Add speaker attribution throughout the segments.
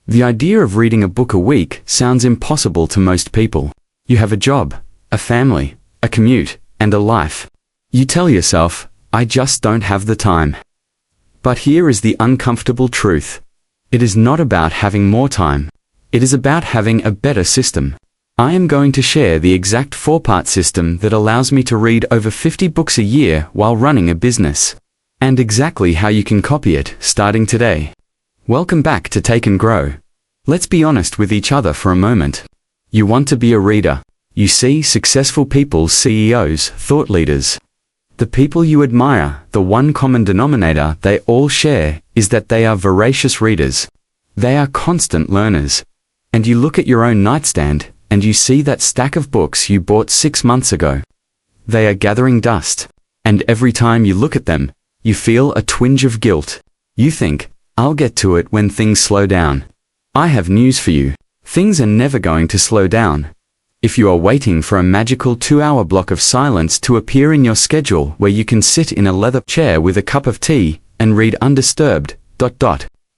Speaker 1: The idea of reading a book a week sounds impossible to most people. You have a job, a family, a commute, and a life. You tell yourself, I just don't have the time. But here is the uncomfortable truth. It is not about having more time. It is about having a better system. I am going to share the exact 4-part system that allows me to read over 50 books a year while running a business. And exactly how you can copy it starting today. Welcome back to Take and Grow. Let's be honest with each other for a moment. You want to be a reader. You see successful people, CEOs, thought leaders. The people you admire, the one common denominator they all share is that they are voracious readers. They are constant learners. And you look at your own nightstand, and you see that stack of books you bought 6 months ago. They are gathering dust. And every time you look at them, you feel a twinge of guilt. You think, I'll get to it when things slow down. I have news for you. Things are never going to slow down. If you are waiting for a magical 2-hour block of silence to appear in your schedule where you can sit in a leather chair with a cup of tea and read undisturbed,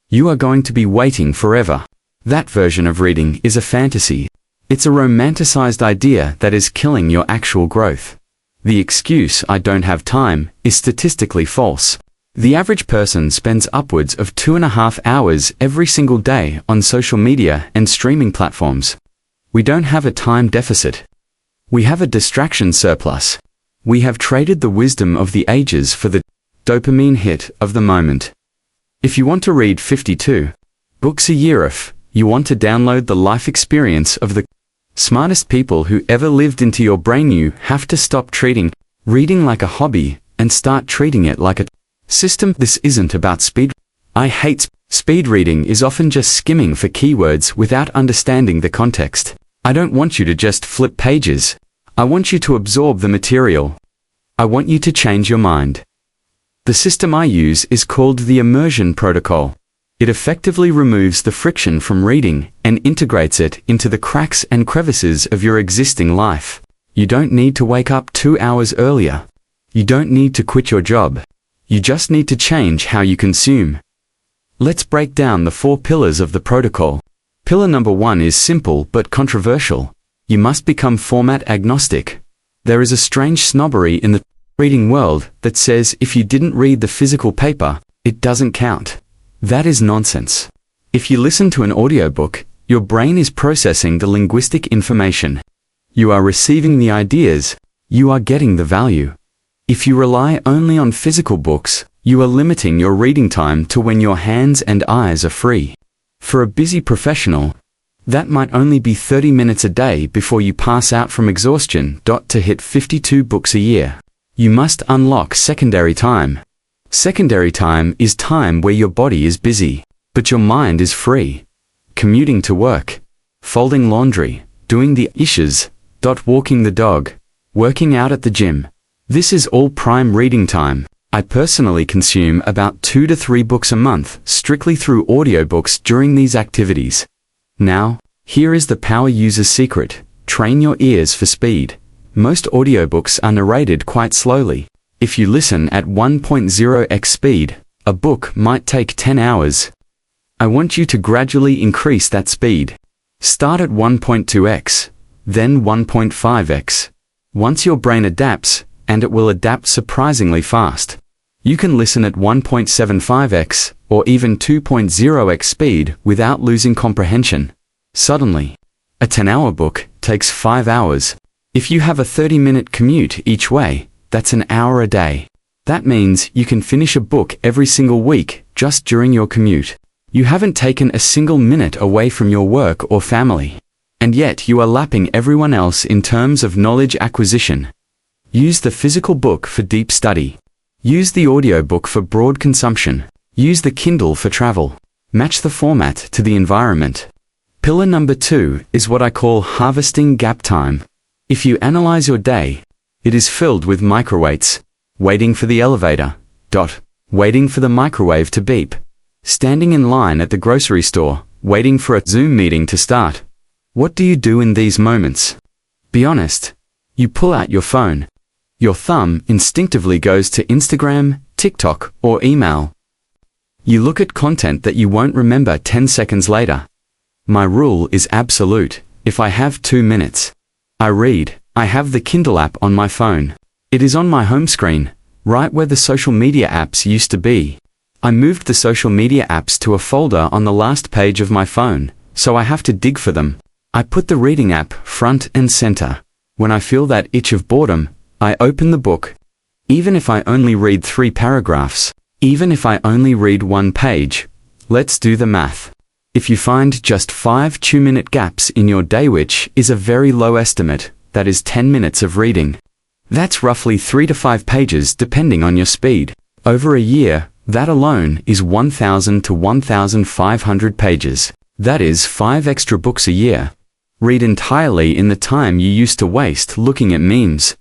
Speaker 1: you are going to be waiting forever. That version of reading is a fantasy. It's a romanticized idea that is killing your actual growth. The excuse, I don't have time, is statistically false. The average person spends upwards of 2.5 hours every single day on social media and streaming platforms. We don't have a time deficit. We have a distraction surplus. We have traded the wisdom of the ages for the dopamine hit of the moment. If you want to read 52 books a year, if you want to download the life experience of the smartest people who ever lived into your brain, you have to stop treating reading like a hobby and start treating it like a system. This isn't about speed. I hate speed reading is often just skimming for keywords without understanding the context. I don't want you to just flip pages. I want you to absorb the material. I want you to change your mind. The system I use is called the immersion protocol. It effectively removes the friction from reading and integrates it into the cracks and crevices of your existing life. You don't need to wake up 2 hours earlier. You don't need to quit your job. You just need to change how you consume. Let's break down the 4 pillars of the protocol. Pillar number 1 is simple but controversial. You must become format agnostic. There is a strange snobbery in the reading world that says if you didn't read the physical paper, it doesn't count. That is nonsense. If you listen to an audiobook, your brain is processing the linguistic information. You are receiving the ideas. You are getting the value. If you rely only on physical books, you are limiting your reading time to when your hands and eyes are free. For a busy professional, that might only be 30 minutes a day before you pass out from exhaustion. To hit 52 books a year, you must unlock secondary time. Secondary time is time where your body is busy, but your mind is free. Commuting to work, folding laundry, doing the dishes, walking the dog, working out at the gym. This is all prime reading time. I personally consume about 2 to 3 books a month strictly through audiobooks during these activities. Now, here is the power user's secret. Train your ears for speed. Most audiobooks are narrated quite slowly. If you listen at 1.0x speed, a book might take 10 hours. I want you to gradually increase that speed. Start at 1.2x, then 1.5x. Once your brain adapts, and it will adapt surprisingly fast, you can listen at 1.75x or even 2.0x speed without losing comprehension. Suddenly, a 10-hour book takes 5 hours. If you have a 30-minute commute each way, that's an hour a day. That means you can finish a book every single week just during your commute. You haven't taken a single minute away from your work or family. And yet you are lapping everyone else in terms of knowledge acquisition. Use the physical book for deep study. Use the audiobook for broad consumption. Use the Kindle for travel. Match the format to the environment. Pillar number 2 is what I call harvesting gap time. If you analyze your day, it is filled with microwaits. Waiting for the elevator. Waiting for the microwave to beep. Standing in line at the grocery store, waiting for a Zoom meeting to start. What do you do in these moments? Be honest. You pull out your phone. Your thumb instinctively goes to Instagram, TikTok, or email. You look at content that you won't remember 10 seconds later. My rule is absolute. If I have 2 minutes, I read. I have the Kindle app on my phone. It is on my home screen, right where the social media apps used to be. I moved the social media apps to a folder on the last page of my phone, so I have to dig for them. I put the reading app front and center. When I feel that itch of boredom, I open the book. Even if I only read 3 paragraphs, even if I only read 1 page, let's do the math. If you find just 5 2-minute gaps in your day, which is a very low estimate, that is 10 minutes of reading. That's roughly 3 to 5 pages depending on your speed. Over a year, that alone is 1,000 to 1,500 pages. That is 5 extra books a year. Read entirely in the time you used to waste looking at memes.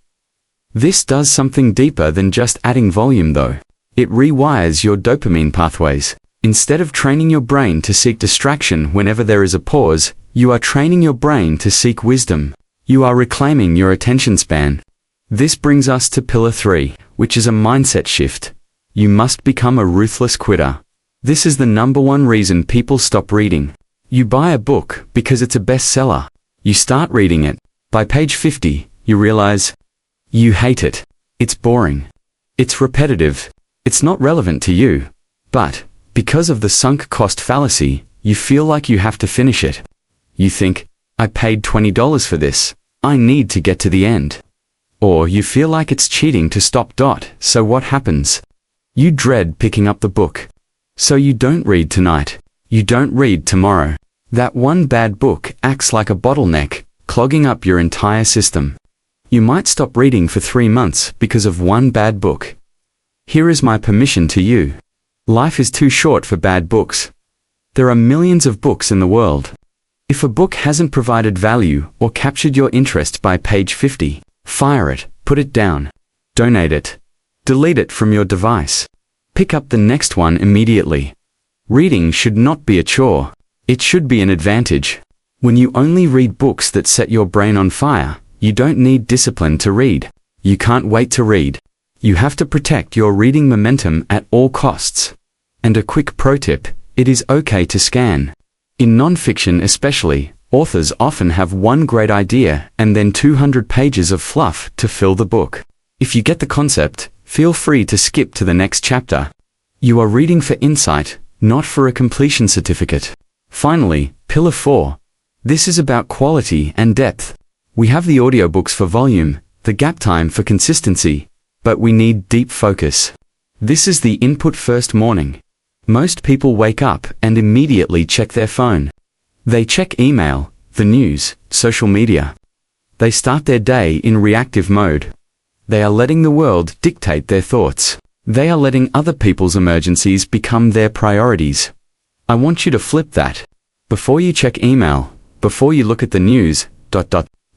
Speaker 1: This does something deeper than just adding volume though. It rewires your dopamine pathways. Instead of training your brain to seek distraction whenever there is a pause, you are training your brain to seek wisdom. You are reclaiming your attention span. This brings us to pillar 3, which is a mindset shift. You must become a ruthless quitter. This is the #1 reason people stop reading. You buy a book because it's a bestseller. You start reading it. By page 50, you realize you hate it. It's boring. It's repetitive. It's not relevant to you. But because of the sunk cost fallacy, you feel like you have to finish it. You think, I paid $20 for this. I need to get to the end. Or you feel like it's cheating to stop. So what happens? You dread picking up the book. So you don't read tonight. You don't read tomorrow. That one bad book acts like a bottleneck, clogging up your entire system. You might stop reading for 3 months because of one bad book. Here is my permission to you. Life is too short for bad books. There are millions of books in the world. If a book hasn't provided value or captured your interest by page 50, fire it, put it down, donate it, delete it from your device. Pick up the next one immediately. Reading should not be a chore. It should be an advantage. When you only read books that set your brain on fire, you don't need discipline to read. You can't wait to read. You have to protect your reading momentum at all costs. And a quick pro tip, it is okay to scan. In non-fiction especially, authors often have one great idea and then 200 pages of fluff to fill the book. If you get the concept, feel free to skip to the next chapter. You are reading for insight, not for a completion certificate. Finally, pillar 4. This is about quality and depth. We have the audiobooks for volume, the gap time for consistency, but we need deep focus. This is the input first morning. Most people wake up and immediately check their phone. They check email, the news, social media. They start their day in reactive mode. They are letting the world dictate their thoughts. They are letting other people's emergencies become their priorities. I want you to flip that. Before you check email, before you look at the news,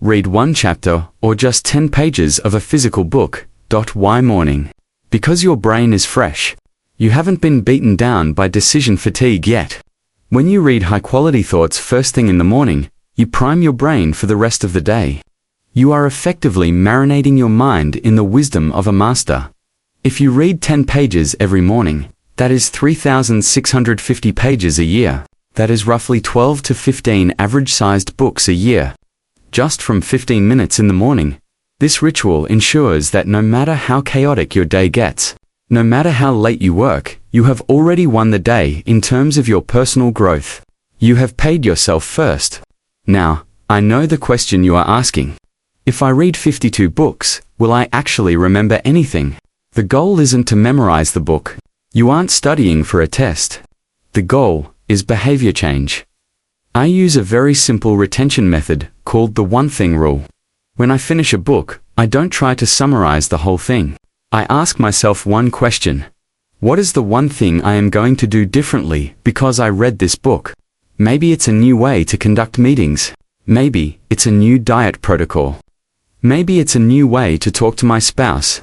Speaker 1: read 1 chapter or just 10 pages of a physical book. Why morning? Because your brain is fresh. You haven't been beaten down by decision fatigue yet. When you read high-quality thoughts first thing in the morning, you prime your brain for the rest of the day. You are effectively marinating your mind in the wisdom of a master. If you read 10 pages every morning, that is 3,650 pages a year. That is roughly 12 to 15 average-sized books a year. Just from 15 minutes in the morning. This ritual ensures that no matter how chaotic your day gets, no matter how late you work, you have already won the day in terms of your personal growth. You have paid yourself first. Now, I know the question you are asking. If I read 52 books, will I actually remember anything? The goal isn't to memorize the book. You aren't studying for a test. The goal is behavior change. I use a very simple retention method called the one thing rule. When I finish a book, I don't try to summarize the whole thing. I ask myself one question. What is the one thing I am going to do differently because I read this book? Maybe it's a new way to conduct meetings. Maybe it's a new diet protocol. Maybe it's a new way to talk to my spouse.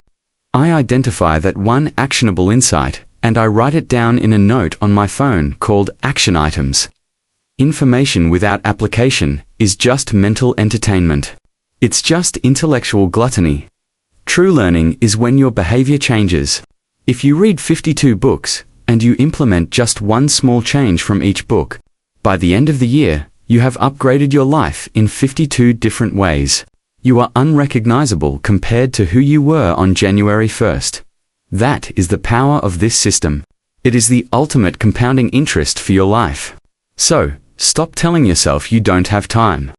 Speaker 1: I identify that one actionable insight, and I write it down in a note on my phone called action items. Information without application is just mental entertainment. It's just intellectual gluttony. True learning is when your behavior changes. If you read 52 books, and you implement just one small change from each book, by the end of the year, You have upgraded your life in 52 different ways. You are unrecognizable compared to who you were on January 1st. That is the power of this system. It is the ultimate compounding interest for your life. So, stop telling yourself you don't have time.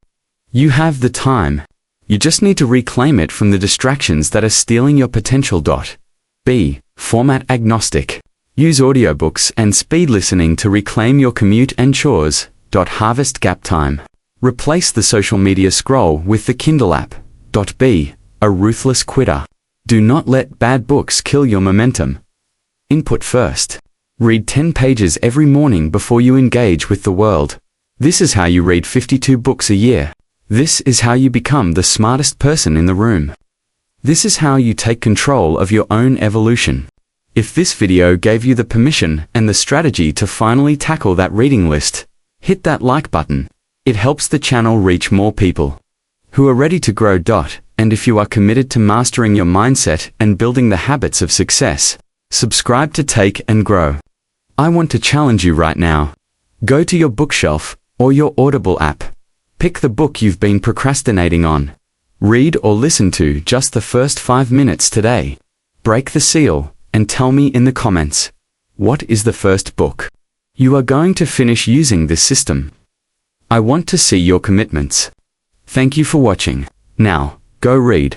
Speaker 1: You have the time. You just need to reclaim it from the distractions that are stealing your potential. B. Format agnostic. Use audiobooks and speed listening to reclaim your commute and chores. Harvest gap time. Replace the social media scroll with the Kindle app. B. A ruthless quitter. Do not let bad books kill your momentum. Input first. Read 10 pages every morning before you engage with the world. This is how you read 52 books a year. This is how you become the smartest person in the room. This is how you take control of your own evolution. If this video gave you the permission and the strategy to finally tackle that reading list, hit that like button. It helps the channel reach more people who are ready to grow. And if you are committed to mastering your mindset and building the habits of success, subscribe to Take and Grow. I want to challenge you right now. Go to your bookshelf or your Audible app. Pick the book you've been procrastinating on. Read or listen to just the first 5 minutes today. Break the seal and tell me in the comments, what is the first book you are going to finish using this system? I want to see your commitments. Thank you for watching. Now, go read.